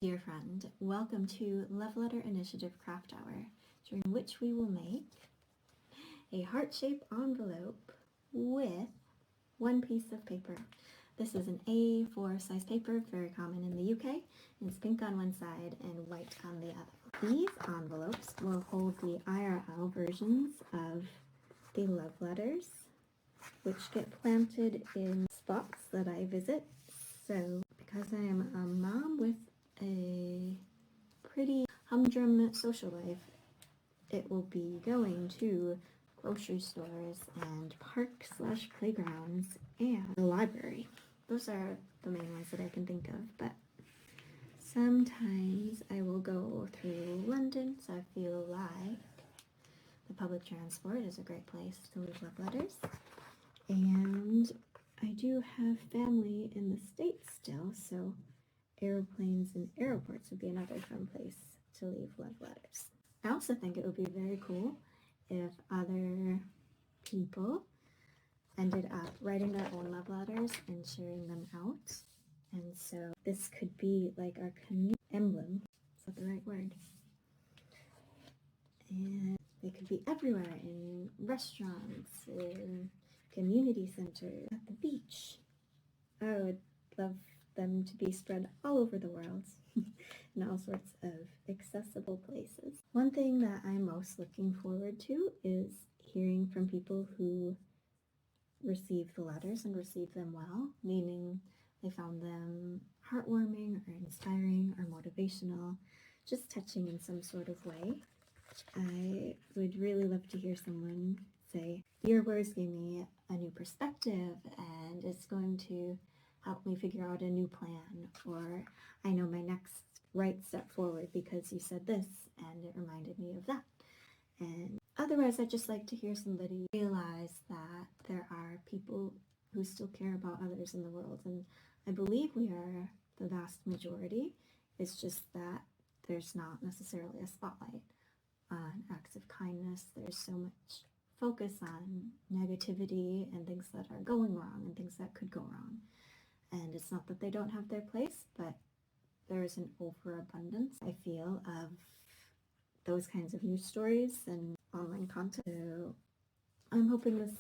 Dear friend, welcome to Love Letter Initiative Craft Hour, during which we will make a heart-shaped envelope with one piece of paper. This is an A4 size paper, very common in the UK. It's pink on one side and white on the other. These envelopes will hold the IRL versions of the love letters, which get planted in spots that I visit. So, because I am a mom with a pretty humdrum social life, it will be going to grocery stores and park/playgrounds and the library. Those are the main ones that I can think of, but sometimes I will go through London, so I feel like the public transport is a great place to leave love letters. And I do have family in the States still, so airplanes and airports would be another fun place to leave love letters. I also think it would be very cool if other people ended up writing their own love letters and sharing them out. And so this could be like our community emblem. Is that the right word? And they could be everywhere, in restaurants, in community centers, at the beach. I would love them to be spread all over the world in all sorts of accessible places. One thing that I'm most looking forward to is hearing from people who receive the letters and receive them well, meaning they found them heartwarming or inspiring or motivational, just touching in some sort of way. I would really love to hear someone say, your words gave me a new perspective and it's going to help me figure out a new plan, or I know my next right step forward because you said this and it reminded me of that. And otherwise, I'd just like to hear somebody realize that there are people who still care about others in the world, and I believe we are the vast majority. It's just that there's not necessarily a spotlight on acts of kindness. There's so much focus on negativity and things that are going wrong and things that could go wrong. And it's not that they don't have their place, but there's an overabundance, I feel, of those kinds of news stories and online content. So I'm hoping this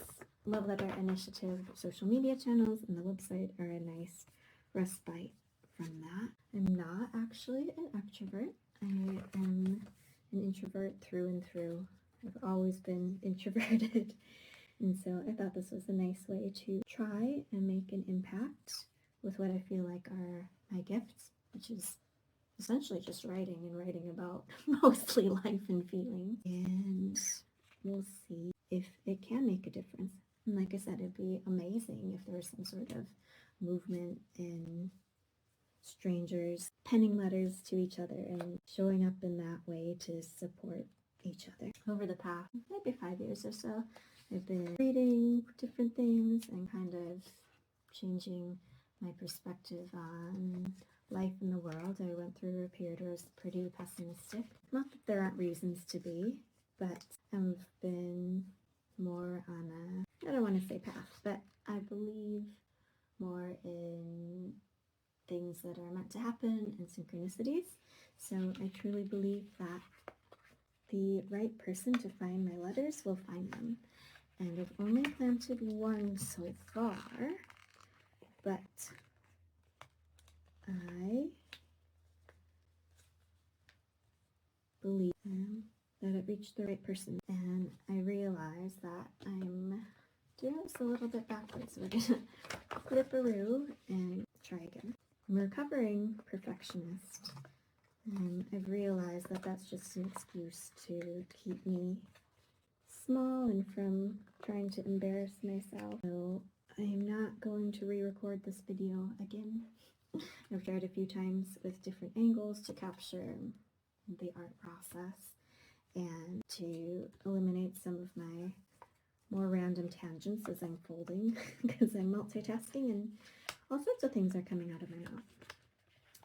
Love Letter Initiative social media channels and the website are a nice respite from that. I'm not actually an extrovert. I am an introvert through and through. I've always been introverted. And so I thought this was a nice way to try and make an impact with what I feel like are my gifts, which is essentially just writing and writing about mostly life and feelings. And we'll see if it can make a difference. And like I said, it'd be amazing if there was some sort of movement in strangers penning letters to each other and showing up in that way to support each other. Over the past maybe 5 years or so, I've been reading different things and kind of changing my perspective on life in the world. I went through a period where I was pretty pessimistic. Not that there aren't reasons to be, but I've been more on a, I don't want to say path, but I believe more in things that are meant to happen and synchronicities. So I truly believe that the right person to find my letters will find them. And I've only planted one so far, but I believe that it reached the right person. And I realize that I'm doing this a little bit backwards. So we're gonna flip-a-roo and try again. I'm a recovering perfectionist. I've realized that that's just an excuse to keep me small and from trying to embarrass myself. So I am not going to re-record this video again. I've tried a few times with different angles to capture the art process and to eliminate some of my more random tangents as I'm folding because I'm multitasking and all sorts of things are coming out of my mouth.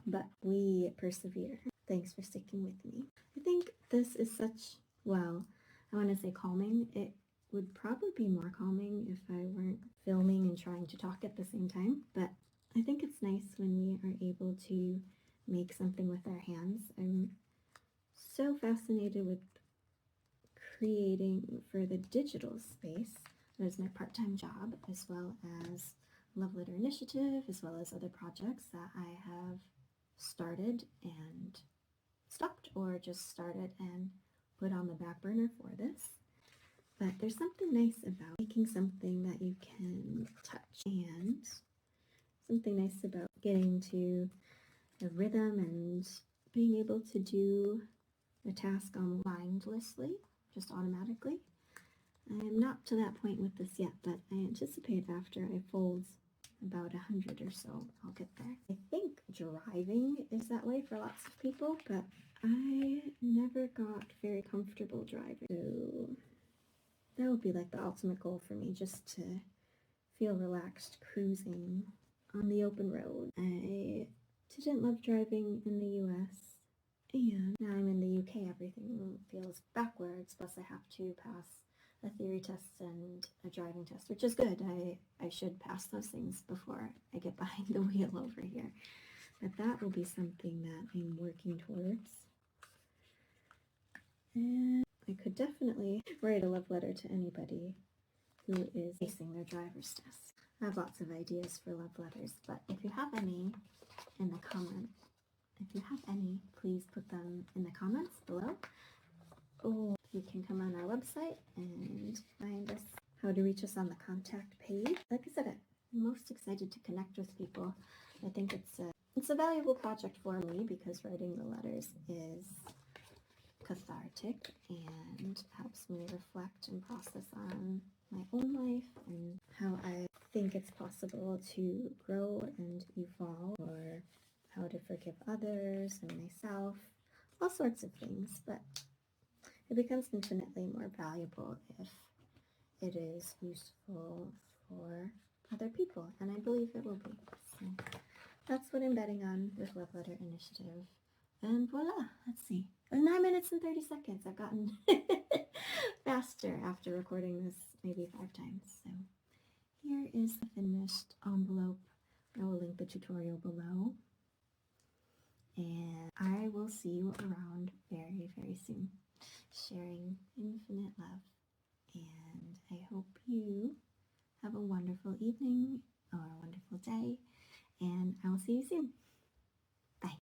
But we persevere. Thanks for sticking with me. I think this is such, well, I want to say calming. It would probably be more calming if I weren't filming and trying to talk at the same time, but I think it's nice when we are able to make something with their hands. I'm so fascinated with creating for the digital space. That is my part-time job, as well as Love Letter Initiative, as well as other projects that I have started and stopped, or just started and put on the back burner for this. But there's something nice about making something that you can touch, and something nice about getting to the rhythm and being able to do a task mindlessly, just automatically. I am not to that point with this yet, but I anticipate after I fold about 100 or so, I'll get there. I think driving is that way for lots of people, but I never got very comfortable driving. So that would be like the ultimate goal for me, just to feel relaxed cruising on the open road. I didn't love driving in the US, and now I'm in the UK, everything feels backwards, plus I have to pass a theory test and a driving test, which is good. I should pass those things before I get behind the wheel over here. But that will be something that I'm working towards. And I could definitely write a love letter to anybody who is facing their driver's test. I have lots of ideas for love letters, but if you have any in the comments, please put them in the comments below. Or you can come on our website and find us, how to reach us on the contact page. Like I said, I'm most excited to connect with people. I think it's a valuable project for me because writing the letters is cathartic and helps me reflect and process on my own life and how I think it's possible to grow and evolve, or how to forgive others and myself, all sorts of things. But it becomes infinitely more valuable if it is useful for other people, and I believe it will be. So that's what I'm betting on with Love Letter Initiative. And voila, let's see. 9 minutes and 30 seconds. I've gotten faster after recording this maybe 5 times. So here is the finished envelope. I will link the tutorial below. And I will see you around very, very soon, sharing infinite love. And I hope you have a wonderful evening or a wonderful day, and I will see you soon.